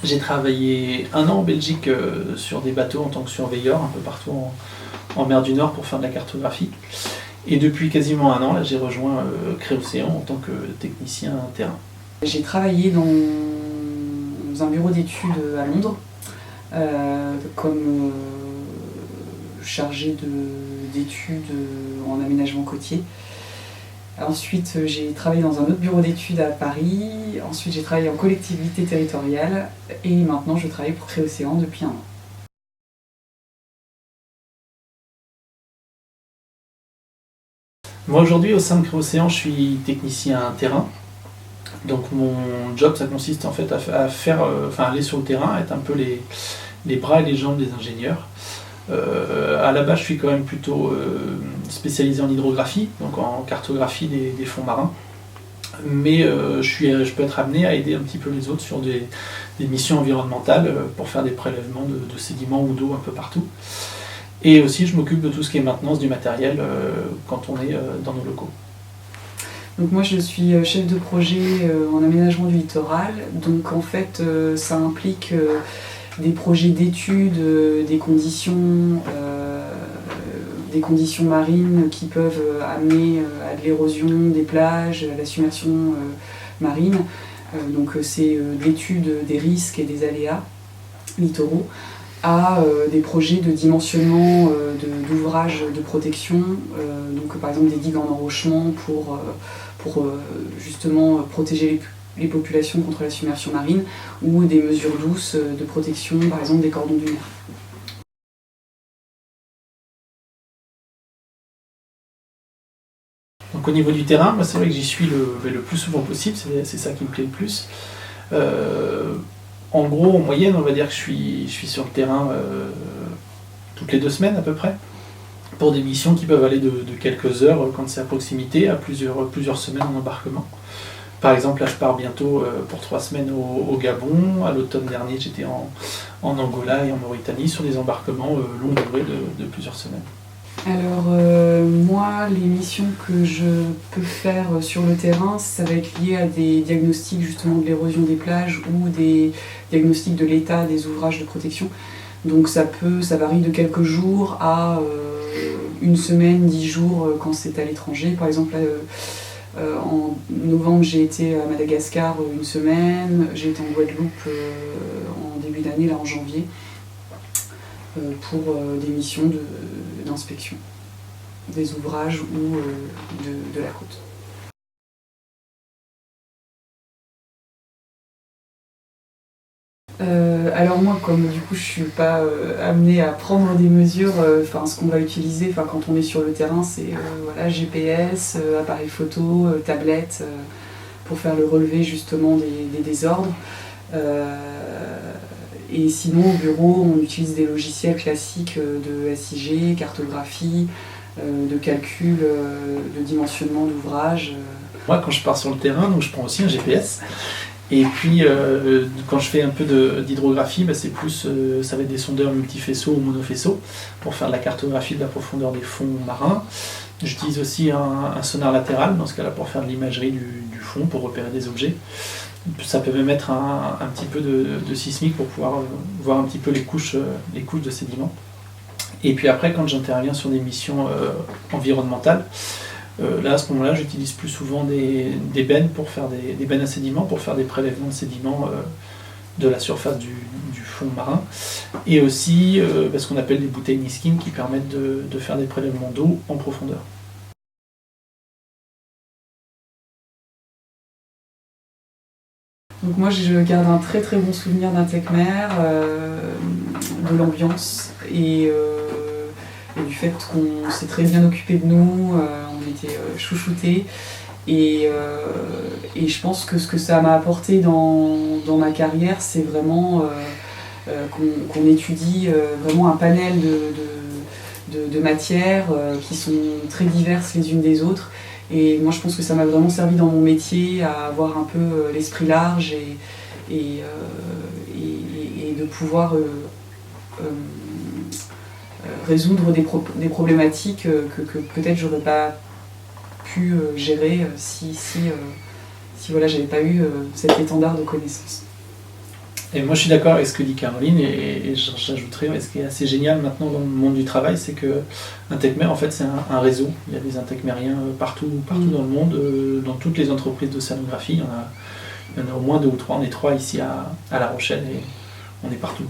J'ai travaillé 1 an en Belgique sur des bateaux en tant que surveilleur, un peu partout en mer du Nord pour faire de la cartographie. Et depuis quasiment 1 an, là, j'ai rejoint Créocéan en tant que technicien terrain. J'ai travaillé dans un bureau d'études à Londres comme chargé d'études en aménagement côtier. Ensuite, j'ai travaillé dans un autre bureau d'études à Paris. Ensuite, j'ai travaillé en collectivité territoriale. Et maintenant, je travaille pour Créocéan depuis 1 an. Moi aujourd'hui au sein de Créocéan, je suis technicien terrain. Donc mon job, ça consiste en fait à faire, aller sur le terrain, être un peu les bras et les jambes des ingénieurs. À la base, je suis quand même plutôt spécialisé en hydrographie, donc en cartographie des fonds marins. Mais je peux être amené à aider un petit peu les autres sur des missions environnementales pour faire des prélèvements de sédiments ou d'eau un peu partout. Et aussi, je m'occupe de tout ce qui est maintenance du matériel quand on est dans nos locaux. Donc moi, je suis chef de projet en aménagement du littoral. Donc en fait, ça implique des projets d'études, des conditions marines qui peuvent amener à de l'érosion des plages, à la submersion marine. Donc c'est l'étude des risques et des aléas littoraux, à des projets de dimensionnement d'ouvrages de protection, donc par exemple des digues en enrochement pour justement protéger les populations contre la submersion marine, ou des mesures douces de protection, par exemple des cordons dunaires. Donc au niveau du terrain, moi, c'est vrai que j'y suis le plus souvent possible, c'est ça qui me plaît le plus. En gros, en moyenne, on va dire que je suis sur le terrain toutes les 2 semaines à peu près, pour des missions qui peuvent aller de quelques heures quand c'est à proximité à plusieurs semaines en embarquement. Par exemple, là je pars bientôt pour 3 semaines au Gabon. À l'automne dernier, j'étais en Angola et en Mauritanie sur des embarquements longue durée de plusieurs semaines. Alors moi, les missions que je peux faire sur le terrain, ça va être lié à des diagnostics justement de l'érosion des plages ou des diagnostics de l'état des ouvrages de protection. Donc ça varie de quelques jours à 1 semaine, 10 jours quand c'est à l'étranger. Par exemple, en novembre, j'ai été à Madagascar 1 semaine, j'ai été en Guadeloupe en début d'année, là en janvier, pour des missions d'inspection des ouvrages ou de la côte. Alors moi, comme du coup je suis pas amenée à prendre des mesures, ce qu'on va utiliser quand on est sur le terrain, c'est voilà, GPS, appareil photo, tablette, pour faire le relevé justement des désordres. Et sinon au bureau, on utilise des logiciels classiques de SIG, cartographie, de calcul, de dimensionnement d'ouvrages. Moi, quand je pars sur le terrain, donc je prends aussi un GPS. Et puis, quand je fais un peu d'hydrographie, c'est plus, ça va être des sondeurs multifaisceaux ou monofaisceaux pour faire de la cartographie de la profondeur des fonds marins. J'utilise aussi un sonar latéral, dans ce cas-là, pour faire de l'imagerie du fond, pour repérer des objets. Ça peut même être un petit peu de sismique pour pouvoir voir un petit peu les couches de sédiments. Et puis après, quand j'interviens sur des missions environnementales, là, à ce moment-là, j'utilise plus souvent des bennes pour faire des bennes à sédiments, pour faire des prélèvements de sédiments de la surface du fond marin. Et aussi ce qu'on appelle des bouteilles Niskin qui permettent de faire des prélèvements d'eau en profondeur. Donc moi, je garde un très très bon souvenir d'Intecmer, de l'ambiance et du fait qu'on s'est très bien occupé de nous, on était chouchoutés. Et je pense que ce que ça m'a apporté dans ma carrière, c'est vraiment qu'on étudie vraiment un panel de matières qui sont très diverses les unes des autres. Et moi, je pense que ça m'a vraiment servi dans mon métier à avoir un peu l'esprit large et de pouvoir résoudre des problématiques que peut-être j'aurais pas pu gérer si voilà, j'avais pas eu cet étendard de connaissances. Et moi je suis d'accord avec ce que dit Caroline, et j'ajouterais, ce qui est assez génial maintenant dans le monde du travail, c'est que Intechmer en fait c'est un réseau. Il y a des Intechmeriens partout dans le monde, dans toutes les entreprises d'océanographie. Il y en a au moins 2 ou 3, on est 3 ici à La Rochelle et on est partout.